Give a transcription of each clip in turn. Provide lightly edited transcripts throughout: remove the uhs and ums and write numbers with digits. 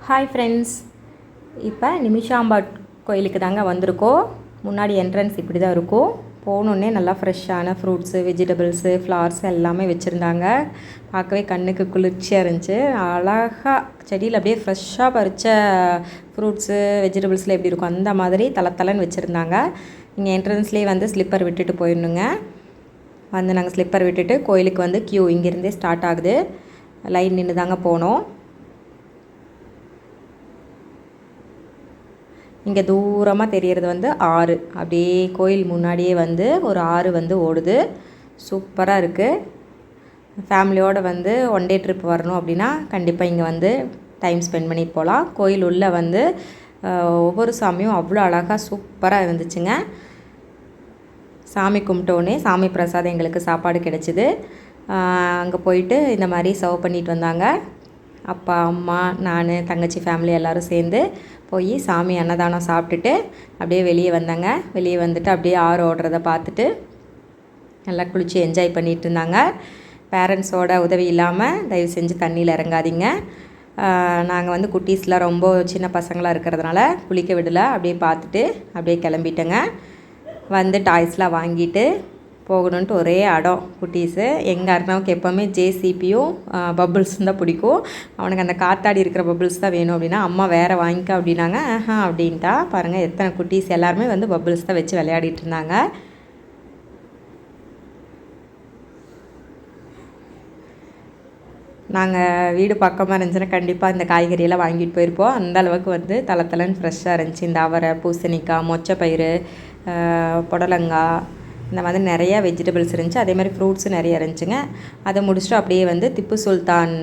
Hi friends, இப்போ நிமிஷாம்பாட் கோயிலுக்கு தாங்க வந்திருக்கோம். முன்னாடி என்ட்ரன்ஸ் இப்படி தான் இருக்கும். போனோடனே நல்லா ஃப்ரெஷ்ஷான ஃப்ரூட்ஸு, வெஜிடபிள்ஸு, ஃப்ளவர்ஸ் எல்லாமே வச்சுருந்தாங்க. பார்க்கவே கண்ணுக்கு குளிர்ச்சியாக இருந்துச்சு. அழகாக செடியில் அப்படியே ஃப்ரெஷ்ஷாக பறித்த ஃப்ரூட்ஸு, வெஜிடபிள்ஸில் எப்படி இருக்கும் அந்த மாதிரி தலை வச்சுருந்தாங்க. இங்கே என்ட்ரன்ஸ்லேயே வந்து ஸ்லிப்பர் விட்டுட்டு போயிடணுங்க. வந்து நாங்கள் ஸ்லிப்பர் விட்டுட்டு கோயிலுக்கு வந்து க்யூ இங்கேருந்தே ஸ்டார்ட் ஆகுது. லைன் நின்று தாங்க போனோம். இங்கே தூரமாக தெரியறது வந்து ஆறு. அப்படியே கோயில் முன்னாடியே வந்து ஒரு ஆறு வந்து ஓடுது. சூப்பராக இருக்குது. ஃபேமிலியோடு வந்து ஒன் டே ட்ரிப் வரணும் அப்படின்னா கண்டிப்பாக இங்கே வந்து டைம் ஸ்பெண்ட் பண்ணிட்டு போகலாம். கோயில் உள்ளே வந்து ஒவ்வொரு சாமியும் அவ்வளோ அழகாக சூப்பராக இருந்துச்சுங்க. சாமி கும்பிட்டோன்னே சாமி பிரசாதம் எங்களுக்கு சாப்பாடு கிடச்சிது. அங்கே போயிட்டு இந்த மாதிரி சர்வ் பண்ணிட்டு வந்தாங்க. அப்பா, அம்மா, நான், தங்கச்சி ஃபேமிலி எல்லோரும் சேர்ந்து போய் சாமி அன்னதானம் சாப்பிட்டுட்டு அப்படியே வெளியே வந்தாங்க. வெளியே வந்துட்டு அப்படியே ஆறு ஓடுறத பார்த்துட்டு நல்லா குளித்து என்ஜாய் பண்ணிகிட்டு இருந்தாங்க. பேரண்ட்ஸோட உதவி இல்லாமல் தயவு செஞ்சு தண்ணியில் இறங்காதீங்க. நாங்கள் வந்து குட்டீஸ்லாம் ரொம்ப சின்ன பசங்களாக இருக்கிறதுனால குளிக்க விடலை. அப்படியே பார்த்துட்டு அப்படியே கிளம்பிட்டேங்க. வந்து டாய்ஸ்லாம் வாங்கிட்டு போகணுன்ட்டு ஒரே அடம் குட்டீஸு. எங்கள் அருணாவுக்கு எப்போவுமே ஜேசிபியும் பப்புள்ஸும் தான் பிடிக்கும். அவனுக்கு அந்த காத்தாடி இருக்கிற பப்புள்ஸ் தான் வேணும் அப்படின்னா, அம்மா வேறு வாங்கிக்க அப்படின்னாங்க. அப்படின்ட்டா பாருங்கள், எத்தனை குட்டீஸ் எல்லாருமே வந்து பப்புள்ஸ் தான் வச்சு விளையாடிட்டு இருந்தாங்க. நாங்கள் வீடு பக்கமாக இருந்துச்சுன்னா கண்டிப்பாக இந்த காய்கறியெல்லாம் வாங்கிட்டு போயிருப்போம். அந்த அளவுக்கு வந்து தலைன்னு ஃப்ரெஷ்ஷாக இருந்துச்சு. இந்த அவரை, பூசணிக்காய், மொச்சப்பயிறு, புடலங்காய், இந்த மாதிரி நிறையா வெஜிடபிள்ஸ் இருந்துச்சு. அதே மாதிரி ஃப்ரூட்ஸும் நிறைய இருந்துச்சுங்க. அதை முடிச்சுட்டு அப்படியே வந்து திப்பு சுல்தான்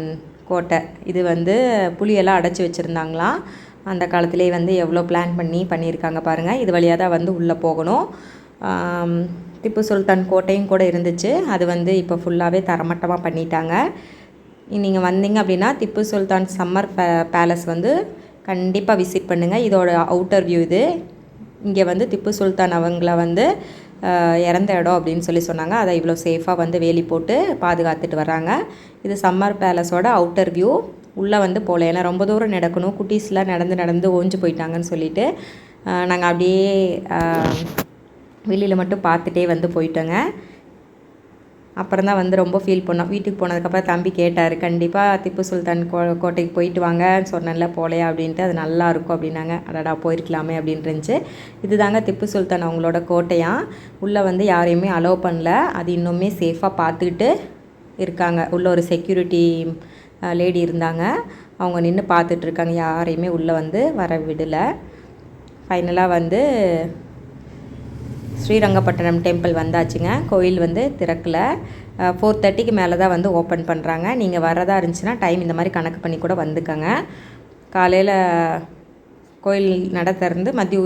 கோட்டை, இது வந்து புளியெல்லாம் அடைச்சி வச்சுருந்தாங்களாம். அந்த காலத்திலே வந்து எவ்வளோ பிளான் பண்ணியிருக்காங்க பாருங்கள். இது வழியாக தான் வந்து உள்ளே போகணும். திப்பு சுல்தான் கோட்டையும் கூட இருந்துச்சு. அது வந்து இப்போ ஃபுல்லாகவே தரமட்டமாக பண்ணிட்டாங்க. நீங்கள் வந்தீங்க அப்படின்னா திப்பு சுல்தான் சம்மர் பேலஸ் வந்து கண்டிப்பாக விசிட் பண்ணுங்கள். இதோட அவுட்டர் வியூ இது. இங்கே வந்து திப்பு சுல்தான் அவங்கள வந்து இறந்த இடம் அப்படின்னு சொன்னாங்க. அதை இவ்வளோ சேஃபாக வந்து வேலி போட்டு பாதுகாத்துட்டு வராங்க. இது சம்மர் பேலஸோட அவுட்டர் வியூ. உள்ளே வந்து போகல, ஏன்னா ரொம்ப தூரம் நடக்கணும். குட்டீஸ்லாம் நடந்து ஓஞ்சு போயிட்டாங்கன்னு சொல்லிட்டு நாங்கள் அப்படியே வெளியில் மட்டும் பார்த்துட்டே வந்து போயிட்டோங்க. அப்புறம் தான் வந்து ரொம்ப ஃபீல் பண்ணோம். வீட்டுக்கு போனதுக்கப்புறம் தம்பி கேட்டார், கண்டிப்பாக திப்பு சுல்தான் கோட்டைக்கு போயிட்டு வாங்க சொன்னல போலையா அப்படின்ட்டு. அது நல்லா இருக்கும் அப்படின்னாங்க. அடடா போயிருக்கலாமே அப்படின்னு இருந்துச்சு. இது தாங்க திப்பு சுல்தான் அவங்களோட கோட்டையாக. உள்ளே வந்து யாரையுமே அலோவ் பண்ணல. அது இன்னுமே சேஃபாக பார்த்துக்கிட்டு இருக்காங்க. உள்ள ஒரு செக்யூரிட்டி லேடி இருந்தாங்க. அவங்க நின்று பார்த்துட்ருக்காங்க. யாரையுமே உள்ளே வந்து வர விடலை. ஃபைனலாக வந்து ஸ்ரீரங்கப்பட்டணம் டெம்பிள் வந்தாச்சுங்க. கோயில் வந்து திறக்கலை. 4:30க்கு மேலே தான் வந்து ஓப்பன் பண்ணுறாங்க. நீங்கள் வரதா இருந்துச்சுன்னா டைம் இந்த மாதிரி கணக்கு பண்ணி கூட வந்துக்கங்க. காலையில் கோயில் நட திறந்து மதிய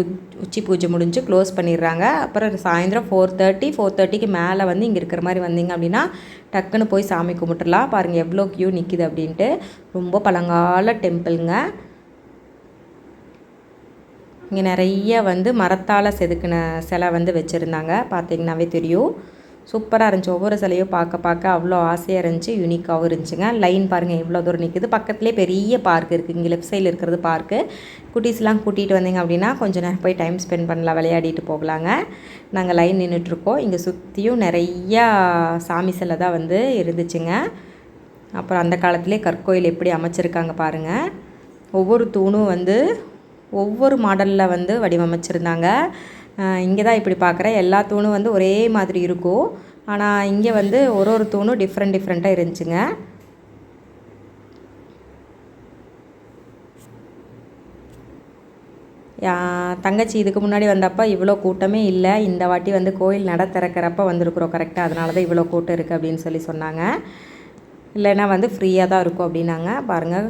உச்சி பூஜை முடிஞ்சு க்ளோஸ் பண்ணிடுறாங்க. அப்புறம் சாயந்தரம் 4:30க்கு மேலே வந்து இங்கே இருக்கிற மாதிரி வந்தீங்க அப்படின்னா டக்குன்னு போய் சாமி கும்பிட்டுலாம். பாருங்கள் எவ்வளோ க்யூ நிற்கிது அப்படின்ட்டு. ரொம்ப பழங்கால டெம்பிளுங்க. இங்கே நிறைய வந்து மரத்தால் செதுக்கின சிலை வந்து வச்சுருந்தாங்க. பார்த்திங்கனாவே தெரியும். சூப்பராக இருந்துச்சு. ஒவ்வொரு சிலையும் பார்க்க அவ்வளோ ஆசையாக இருந்துச்சு. யூனிக்காகவும் இருந்துச்சுங்க. லைன் பாருங்கள் எவ்வளோ தூரம் நிற்குது. பக்கத்துலேயே பெரிய பார்க் இருக்குது. இங்கே லெஃப்ட் சைடில் இருக்கிறது பார்க்கு. குட்டீஸ்லாம் கூட்டிகிட்டு வந்தீங்க அப்படின்னா கொஞ்சம் நேரம் போய் டைம் ஸ்பெண்ட் பண்ணலாம், விளையாடிட்டு போகலாங்க. நாங்கள் லைன் நின்றுட்டுருக்கோம். இங்கே சுற்றியும் நிறையா சாமி சிலை தான் வந்து இருந்துச்சுங்க. அப்புறம் அந்த காலத்திலே கற்கோயில் எப்படி அமைச்சிருக்காங்க பாருங்கள். ஒவ்வொரு தூணும் வந்து ஒவ்வொரு மாடலில் வந்து வடிவமைச்சிருந்தாங்க. இங்கே தான் இப்படி பார்க்குறேன். எல்லா தூணும் வந்து ஒரே மாதிரி இருக்கும். ஆனால் இங்கே வந்து ஒரு தூணும் டிஃப்ரெண்ட்டாக இருந்துச்சுங்க. தங்கச்சி இதுக்கு முன்னாடி வந்தப்போ இவ்வளோ கூட்டமே இல்லை. இந்த வாட்டி வந்து கோயில் நட திறக்கிறப்ப வந்திருக்குறோம் கரெக்டாக. அதனால தான் இவ்வளோ கூட்டம் இருக்குது அப்படின்னு சொன்னாங்க. இல்லைன்னா வந்து ஃப்ரீயாக தான் இருக்கும் அப்படின்னாங்க. பாருங்கள்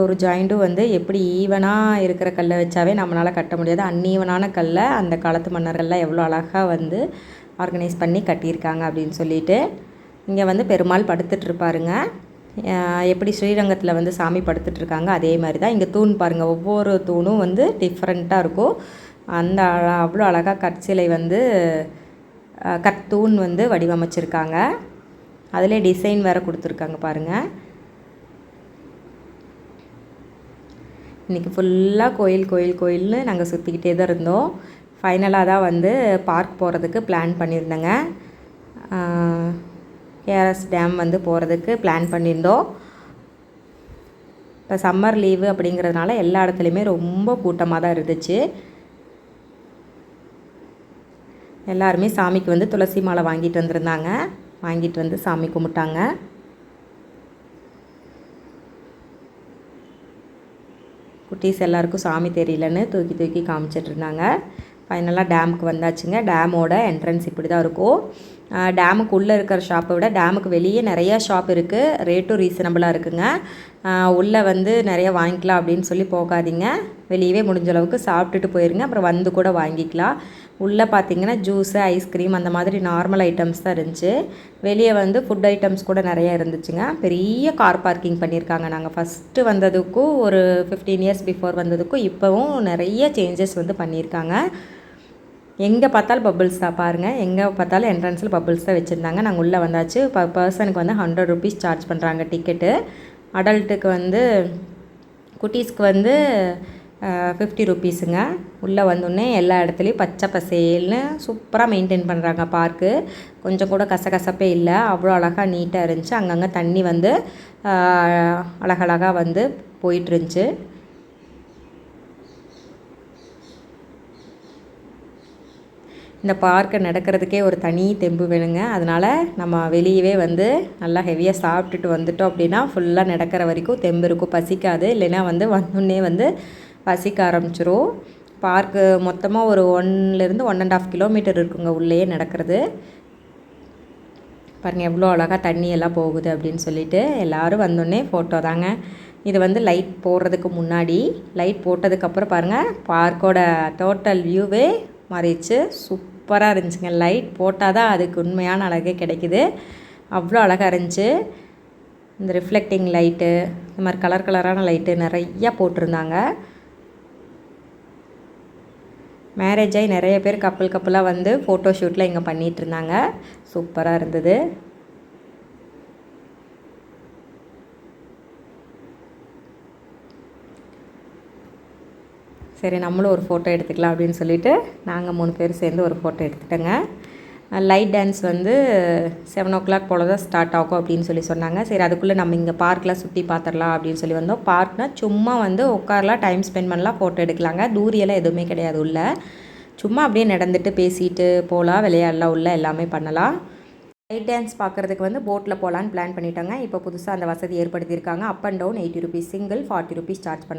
ஒரு ஜாயிண்ட்டும் வந்து எப்படி ஈவனாக இருக்கிற கல்லை வச்சாவே நம்மளால் கட்ட முடியாது. அன்ஈவனான கல்லை அந்த காலத்து மன்னர்கள்லாம் எவ்வளோ அழகாக வந்து ஆர்கனைஸ் பண்ணி கட்டியிருக்காங்க அப்படின்னு சொல்லிட்டு. இங்கே வந்து பெருமாள் படுத்துட்ருப்பாருங்க. எப்படி ஸ்ரீரங்கத்தில் வந்து சாமி படுத்துட்ருக்காங்க அதே மாதிரி தான். இங்கே தூண் பாருங்கள், ஒவ்வொரு தூணும் வந்து டிஃப்ரெண்ட்டாக இருக்கும். அந்த அவ்வளோ அழகாக கற்சிலை வந்து கற்தூண் வந்து வடிவமைச்சிருக்காங்க. அதிலே டிசைன் வேறு கொடுத்துருக்காங்க பாருங்கள். இன்றைக்கி ஃபுல்லாக கோயில்னு நாங்கள் சுற்றிக்கிட்டே தான் இருந்தோம். ஃபைனலாக தான் வந்து பார்க் போகிறதுக்கு பிளான் பண்ணியிருந்தேங்க. கேஆர்எஸ் டேம் வந்து போகிறதுக்கு பிளான் பண்ணியிருந்தோம். இப்போ சம்மர் லீவு அப்படிங்கிறதுனால எல்லா இடத்துலையுமே ரொம்ப கூட்டமாக தான் இருந்துச்சு. எல்லாருமே சாமிக்கு வந்து துளசி மாலை வாங்கிட்டு வந்திருந்தாங்க. வாங்கிட்டு வந்து சாமி கும்பிட்டாங்க. குட்டீஸ் எல்லாருக்கும் சாமி தெரியலன்னு தூக்கி காமிச்சிட்டு இருந்தாங்க. ஃபைனலாக டேமுக்கு வந்தாச்சுங்க. டேமோட என்ட்ரன்ஸ் இப்படி தான் இருக்கும். டேமுக்கு உள்ளே இருக்கிற ஷாப்பை விட டேமுக்கு வெளியே நிறையா ஷாப் இருக்குது. ரேட்டும் ரீசனபிளாக இருக்குங்க. உள்ளே வந்து நிறையா வாங்கிக்கலாம் அப்படின்னு சொல்லி போகாதீங்க. வெளியவே முடிஞ்ச அளவுக்கு சாப்பிட்டுட்டு போயிருங்க. அப்புறம் வந்து கூட வாங்கிக்கலாம். உள்ளே பார்த்தீங்கன்னா ஜூஸு, ஐஸ்கிரீம் அந்த மாதிரி நார்மல் ஐட்டம்ஸ் தான் இருந்துச்சு. வெளியே வந்து ஃபுட் ஐட்டம்ஸ் கூட நிறையா இருந்துச்சுங்க. பெரிய கார் பார்க்கிங் பண்ணியிருக்காங்க. நாங்கள் ஃபஸ்ட்டு வந்ததுக்கும் ஒரு 15 இயர்ஸ் பிஃபோர் வந்ததுக்கும் இப்போவும் நிறைய சேஞ்சஸ் வந்து பண்ணியிருக்காங்க. எங்கே பார்த்தாலும் பபிள்ஸ் தான் பாருங்கள். எங்கே பார்த்தாலும் என்ட்ரன்ஸில் பபிள்ஸ் தான் வச்சுருந்தாங்க. நாங்கள் உள்ளே வந்தாச்சு. பர்சனுக்கு வந்து 100 ருபீஸ் சார்ஜ் பண்ணுறாங்க டிக்கெட்டு. அடல்ட்டுக்கு வந்து குட்டீஸ்க்கு வந்து 50 ருபீஸுங்க. உள்ளே வந்தோடனே எல்லா இடத்துலையும் பச்சை பசேல்னு சூப்பராக மெயின்டைன் பண்ணுறாங்க பார்க்கு. கொஞ்சம் கூட கசகசப்பே இல்லை. அவ்வளோ அழகாக நீட்டாக இருந்துச்சு. அங்கங்கே தண்ணி வந்து அழகழகாக வந்து போயிட்டுருந்துச்சு. இந்த பார்க்கை நடக்கிறதுக்கே ஒரு தனி தெம்பு வேணுங்க. அதனால் நம்ம வெளியவே வந்து நல்லா ஹெவியாக சாப்பிட்டுட்டு வந்துட்டோம் அப்படின்னா ஃபுல்லாக நடக்கிற வரைக்கும் தெம்பு இருக்கும், பசிக்காது. இல்லைன்னா வந்து வந்தோடனே வந்து பசிக்க ஆரம்பிச்சிரும். பார்க்கு மொத்தமாக ஒரு 1லேருந்து 1.5 கிலோமீட்டர் இருக்குங்க உள்ளேயே நடக்கிறது. பாருங்கள் எவ்வளோ அழகாக தண்ணி எல்லாம் போகுது அப்படின்னு சொல்லிட்டு எல்லோரும் வந்தோடனே ஃபோட்டோ தாங்க. இது வந்து லைட் போடுறதுக்கு முன்னாடி. லைட் போட்டதுக்கப்புறம் பாருங்கள் பார்க்கோட டோட்டல் வியூவே மாறிடுச்சு. சூப்பராக இருந்துச்சுங்க. லைட் போட்டால் தான் அதுக்கு உண்மையான அழகே கிடைக்குது. அவ்வளோ அழகாக இருந்துச்சு. இந்த ரிஃப்ளெக்டிங் லைட்டு, இந்த மாதிரி கலரான லைட்டு நிறையா போட்டிருந்தாங்க. மேரேஜ் ஆகி நிறைய பேர் கப்பலாக வந்து ஃபோட்டோ ஷூட்டில் இங்கே பண்ணிகிட்டு இருந்தாங்க. சூப்பராக இருந்தது. சரி நம்மளும் ஒரு ஃபோட்டோ எடுத்துக்கலாம் அப்படின்னு சொல்லிவிட்டு நாங்கள் 3 பேர் சேர்ந்து ஒரு ஃபோட்டோ எடுத்துட்டோங்க. லைட் டான்ஸ் வந்து 7 o'clock போல் தான் ஸ்டார்ட் ஆகும் அப்படின்னு சொல்லி சொன்னாங்க. சரி அதுக்குள்ளே நம்ம இங்கே பார்க்கெலாம் சுற்றி பார்த்துடலாம் அப்படின்னு சொல்லி வந்தோம். பார்க்னால் சும்மா வந்து உட்காரலாம், டைம் ஸ்பெண்ட் பண்ணலாம், ஃபோட்டோ எடுக்கலாங்க. தூரியெல்லாம் எதுவுமே கிடையாது உள்ள. சும்மா அப்படியே நடந்துட்டு பேசிட்டு போகலாம், விளையாடலாம், உள்ள எல்லாமே பண்ணலாம். லைட் டான்ஸ் பார்க்குறதுக்கு வந்து போட்டில் போகலான்னு பிளான் பண்ணிட்டாங்க. இப்போ புதுசாக அந்த வசதி ஏற்படுத்தியிருக்காங்க. Up and down 80 rupees, single 40 rupees charge பண்ணுறாங்க.